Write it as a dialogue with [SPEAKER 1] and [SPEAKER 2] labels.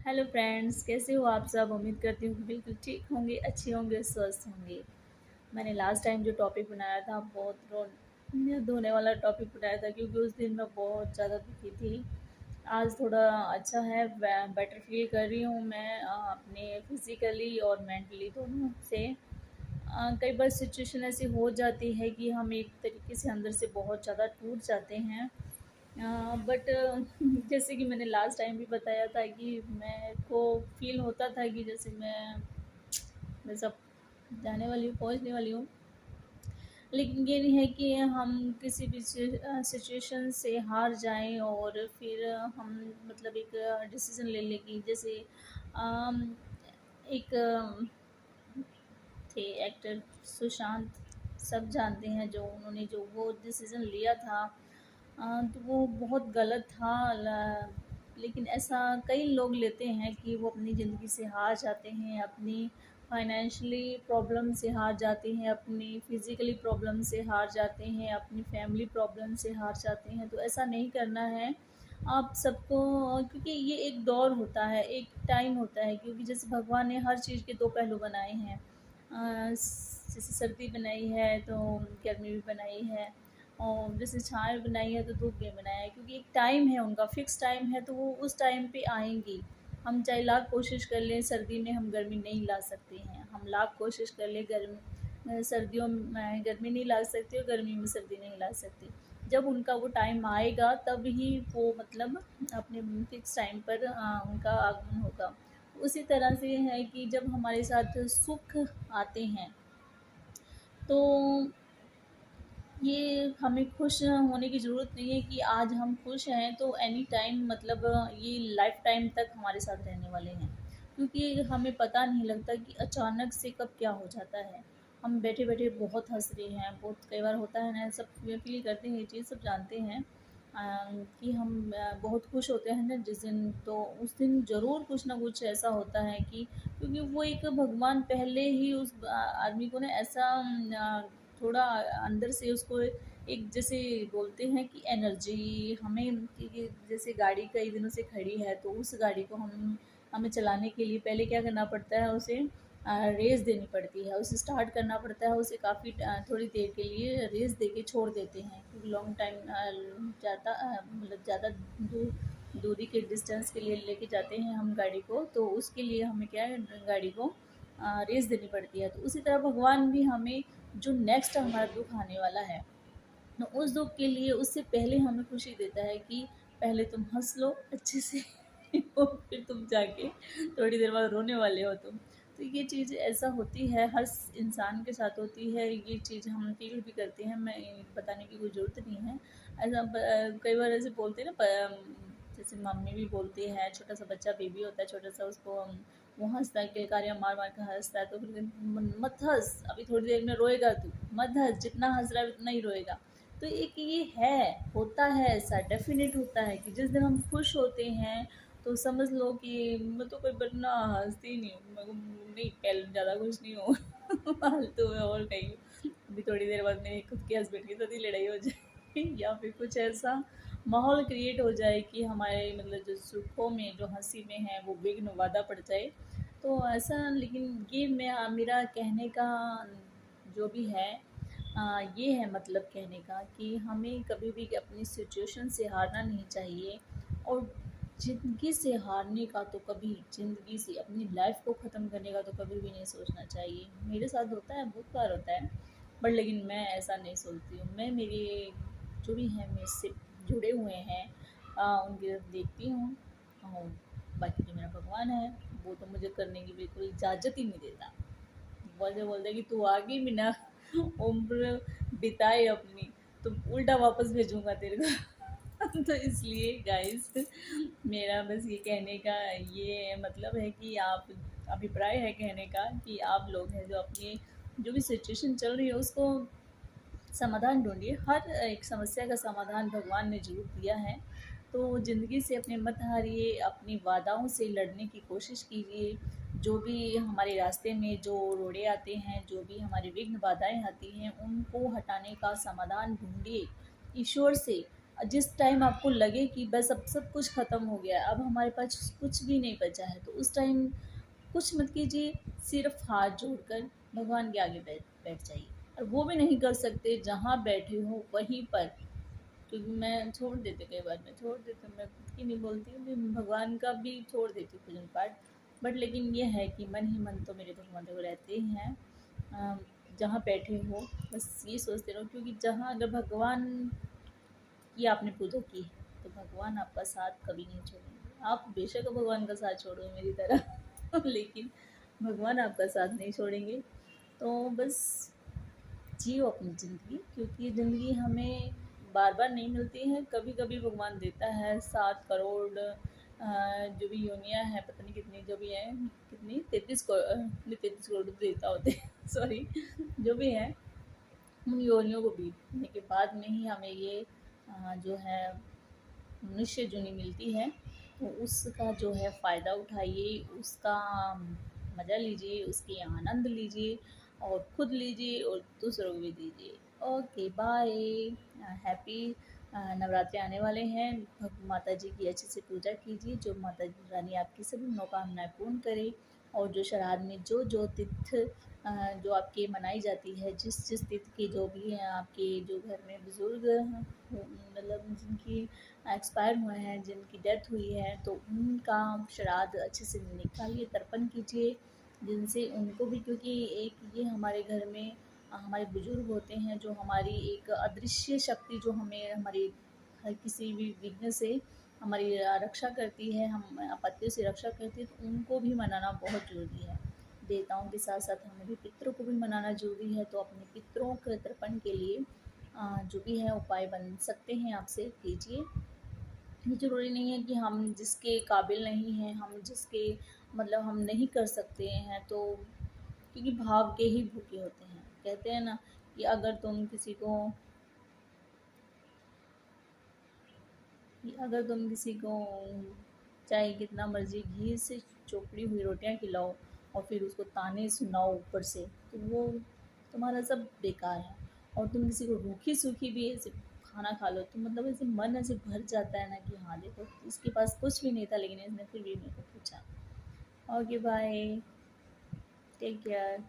[SPEAKER 1] Hello friends, कैसे हो आप सब। उम्मीद करती हूँ कि बिल्कुल ठीक होंगे, अच्छे होंगे, स्वस्थ होंगे। मैंने लास्ट टाइम जो टॉपिक बनाया था बहुत धोने वाला टॉपिक बनाया था, क्योंकि उस दिन मैं बहुत ज़्यादा दुखी थी। आज थोड़ा अच्छा है, बेटर फील कर रही हूँ मैं अपने फिज़िकली और मेंटली दोनों से। कई बार सिचुएशन ऐसी हो जाती है कि हम एक तरीके से अंदर से बहुत ज़्यादा टूट जाते हैं। बट जैसे कि मैंने लास्ट टाइम भी बताया था कि मेरे को फील होता था कि जैसे मैं सब जाने वाली हूँ, पहुँचने वाली हूँ। लेकिन ये नहीं है कि हम किसी भी सिचुएशन से हार जाएं और फिर हम मतलब एक डिसीज़न ले लें कि जैसे अम, एक थे एक्टर सुशांत, सब जानते हैं, जो उन्होंने जो वो डिसीज़न लिया था तो वो बहुत गलत था। लेकिन ऐसा कई लोग लेते हैं कि वो अपनी ज़िंदगी से हार जाते हैं, अपनी फाइनेंशियली प्रॉब्लम से हार जाते हैं, अपनी फ़िज़िकली प्रॉब्लम से हार जाते हैं, अपनी फैमिली प्रॉब्लम से हार जाते हैं। तो ऐसा नहीं करना है आप सबको, क्योंकि ये एक दौर होता है, एक टाइम होता है, क्योंकि जैसे भगवान ने हर चीज़ के दो पहलू बनाए हैं। जैसे सर्दी बनाई है तो गर्मी भी बनाई है, और जैसे छाँव बनाई है तो धूप भी बनाया है, क्योंकि एक टाइम है, उनका फिक्स टाइम है, तो वो उस टाइम पे आएंगी। हम चाहे लाख कोशिश कर लें, सर्दी में हम गर्मी नहीं ला सकते हैं। हम लाख कोशिश कर लें, सर्दियों में गर्मी नहीं ला सकते और गर्मी में सर्दी नहीं ला सकते। जब उनका वो टाइम आएगा तब ही वो मतलब अपने फिक्स टाइम पर उनका आगमन होगा। उसी तरह से है कि जब हमारे साथ सुख आते हैं तो ये हमें खुश होने की ज़रूरत नहीं है कि आज हम खुश हैं तो एनी टाइम मतलब ये लाइफ टाइम तक हमारे साथ रहने वाले हैं, क्योंकि हमें पता नहीं लगता कि अचानक से कब क्या हो जाता है। हम बैठे बैठे बहुत हंस रहे हैं, बहुत कई बार होता है ना, सब फील करते हैं, ये चीज़ सब जानते हैं कि हम बहुत खुश होते हैं ना जिस दिन, तो उस दिन ज़रूर कुछ ना कुछ ऐसा होता है कि क्योंकि वो एक भगवान पहले ही उस आदमी को ना ऐसा थोड़ा अंदर से उसको एक जैसे बोलते हैं कि एनर्जी हमें कि जैसे गाड़ी कई दिनों से खड़ी है तो उस गाड़ी को हमें चलाने के लिए पहले क्या करना पड़ता है, उसे रेस देनी पड़ती है, उसे स्टार्ट करना पड़ता है, उसे काफ़ी थोड़ी देर के लिए रेस दे के छोड़ देते हैं, क्योंकि लॉन्ग टाइम ज़्यादा मतलब ज़्यादा दूरी के डिस्टेंस के लिए लेके जाते हैं हम गाड़ी को, तो उसके लिए हमें क्या है, गाड़ी को रेस देनी पड़ती है। तो उसी तरह भगवान भी हमें जो नेक्स्ट हमारा दुख आने वाला है, तो उस दुख के लिए उससे पहले हमें खुशी देता है कि पहले तुम हंस लो अच्छे से और फिर तुम जाके थोड़ी देर बाद रोने वाले हो तुम। तो ये चीज़ ऐसा होती है, हर इंसान के साथ होती है, ये चीज़ हम फील भी करते हैं, मैं बताने की कोई ज़रूरत नहीं है। ऐसा कई बार ऐसे बोलते हैं ना, जैसे मम्मी भी बोलती है, छोटा सा बच्चा बेबी होता है छोटा सा, उसको वो हंसता है, किलकारियाँ मार मार कर हंसता है, तो फिर मत हंस, अभी थोड़ी देर में रोएगा तू, मत हंस, जितना हंस रहा है उतना ही रोएगा। तो एक ये है, होता है ऐसा, डेफ़िनेट होता है कि जिस दिन हम खुश होते हैं तो समझ लो कि मैं तो कोई वरना हँसती नहीं हूँ, मैं नहीं कल ज़्यादा खुश नहीं हूँ फालतू में और कहीं अभी थोड़ी देर बाद मेरे खुद के हस्बैंड के साथ ही लड़ाई हो जाए या फिर कुछ ऐसा माहौल क्रिएट हो जाए कि हमारे मतलब जो सुखों में, जो हँसी में है, वो विघ्न बाधा पड़ जाए। तो ऐसा, लेकिन ये मैं मेरा कहने का जो भी है ये है मतलब कहने का कि हमें कभी भी अपनी सिचुएशन से हारना नहीं चाहिए, और ज़िंदगी से हारने का तो कभी, ज़िंदगी से अपनी लाइफ को ख़त्म करने का तो कभी भी नहीं सोचना चाहिए। मेरे साथ होता है, बहुत बार होता है, बट लेकिन मैं ऐसा नहीं सोचती हूँ। मैं मेरे जो भी हैं मुझसे जुड़े हुए हैं उनकी तरफ देखती हूँ, और बाकी जो मेरा भगवान है वो तो मुझे करने की बिल्कुल इजाज़त ही नहीं देता। बोलते बोलते कि तू आगे भी ना उम्र बिताए अपनी, तो उल्टा वापस भेजूंगा तेरे को तो इसलिए गाइस, मेरा बस ये कहने का ये मतलब है कि आप, अभिप्राय है कहने का कि आप लोग हैं जो अपनी जो भी सिचुएशन चल रही है उसको समाधान ढूँढिए। हर एक समस्या का समाधान भगवान ने ज़रूर दिया है। तो ज़िंदगी से अपने मत हारिए, अपनी बाधाओं से लड़ने की कोशिश कीजिए। जो भी हमारे रास्ते में जो रोड़े आते हैं, जो भी हमारी विघ्न बाधाएँ आती हैं, उनको हटाने का समाधान ढूँढिए ईश्वर से। जिस टाइम आपको लगे कि बस अब सब कुछ ख़त्म हो गया है, अब हमारे पास कुछ भी नहीं बचा है, तो उस टाइम कुछ मत कीजिए, सिर्फ हाथ जोड़कर भगवान के आगे बैठ बैठ जाइए। और वो भी नहीं कर सकते जहाँ बैठे हो वहीं पर, क्योंकि मैं छोड़ देती कई बार, मैं छोड़ देती हूँ, मैं खुद की नहीं बोलती हूँ, मैं भगवान का भी छोड़ देती हूँ पूजन पाठ। बट लेकिन ये है कि मन ही मन तो मेरे भगवान तो रहते ही हैं। अ, जहाँ बैठे हो बस ये सोचते रहो, क्योंकि जहाँ अगर भगवान की आपने पूजा की है तो भगवान आपका साथ कभी नहीं छोड़ेंगे। आप बेशक भगवान का साथ छोड़ो मेरी तरह लेकिन भगवान आपका साथ नहीं छोड़ेंगे। तो बस जियो अपनी ज़िंदगी, क्योंकि ज़िंदगी हमें बार बार नहीं मिलती है, कभी कभी भगवान देता है। 7 करोड़ जो भी योनियाँ हैं, पता नहीं कितनी जो भी हैं, कितनी 33 करोड़ नहीं, 33 करोड़ तो देवता होते हैं सॉरी, जो भी है उन योनियों को बीतने के बाद में ही हमें ये जो है मनुष्य जूनी मिलती है। तो उसका जो है फ़ायदा उठाइए, उसका मज़ा लीजिए, उसकी आनंद लीजिए, और खुद लीजिए और दूसरों को भी दीजिए। Okay bye. हैप्पी नवरात्रि आने वाले हैं। माता जी की अच्छे से पूजा कीजिए, जो माता रानी आपकी सभी मनोकामनाएं पूर्ण करे। और जो श्राद्ध में जो जो तिथि जो आपकी मनाई जाती है, जिस जिस तिथि की जो भी है, आपके जो घर में बुज़ुर्ग मतलब जिनकी एक्सपायर हुए हैं, जिनकी डेथ हुई है, तो उनका श्राद्ध अच्छे से निकालिए, तर्पण कीजिए, जिनसे उनको भी, क्योंकि एक ये हमारे घर में हमारे बुजुर्ग होते हैं, जो हमारी एक अदृश्य शक्ति, जो हमें हमारी हर किसी भी विघ्न से हमारी रक्षा करती है, हम आपत्तियों से रक्षा करती है, तो उनको भी मनाना बहुत ज़रूरी है। देवताओं के साथ साथ हमें भी पितरों को भी मनाना ज़रूरी है। तो अपने पितरों के तर्पण के लिए जो भी है उपाय बन सकते हैं आपसे कीजिए। ये ज़रूरी नहीं है कि हम जिसके काबिल नहीं हैं, हम जिसके मतलब हम नहीं कर सकते हैं, तो क्योंकि भाव के ही भूखे होते हैं। कहते हैं ना कि अगर तुम किसी को चाहे कितना मर्जी घी से चोपड़ी हुई रोटियां खिलाओ और फिर उसको ताने सुनाओ ऊपर से, तो वो तुम्हारा सब बेकार है। और तुम किसी को रूखी सूखी भी ऐसे खाना खा लो, तो मतलब ऐसे मन ऐसे भर जाता है ना कि हाँ देखो, इसके पास कुछ भी नहीं था लेकिन इसने फिर भी मेरे को पूछा। Okay bye, take care.